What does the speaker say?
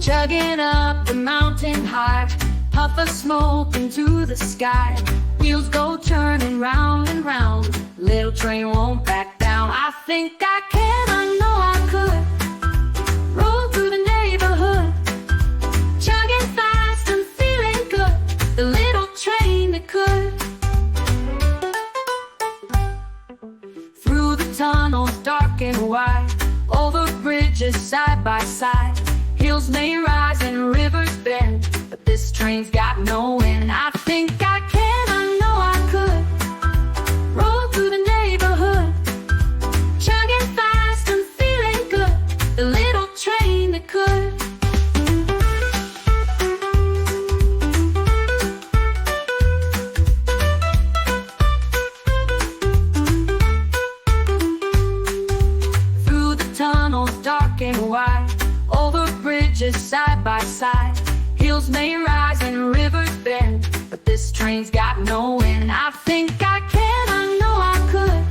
chugging up the mountain high, puff of smoke into the sky. Wheels go turning round and round, little train won't back down. I think I can, I know I could, roll through the neighborhood, chugging fast and feeling good, the little train that could. Through the tunnels dark and wide, over bridges side by side. Hills may rise and rivers bend, but this train's got no end. I think I can, I know I could, roll through the neighborhood, chugging fast and feeling good, the little train that could. Through the tunnels dark and wide, over bridges side by side. Hills may rise and rivers bend, but this train's got no end. I think I can, I know I could,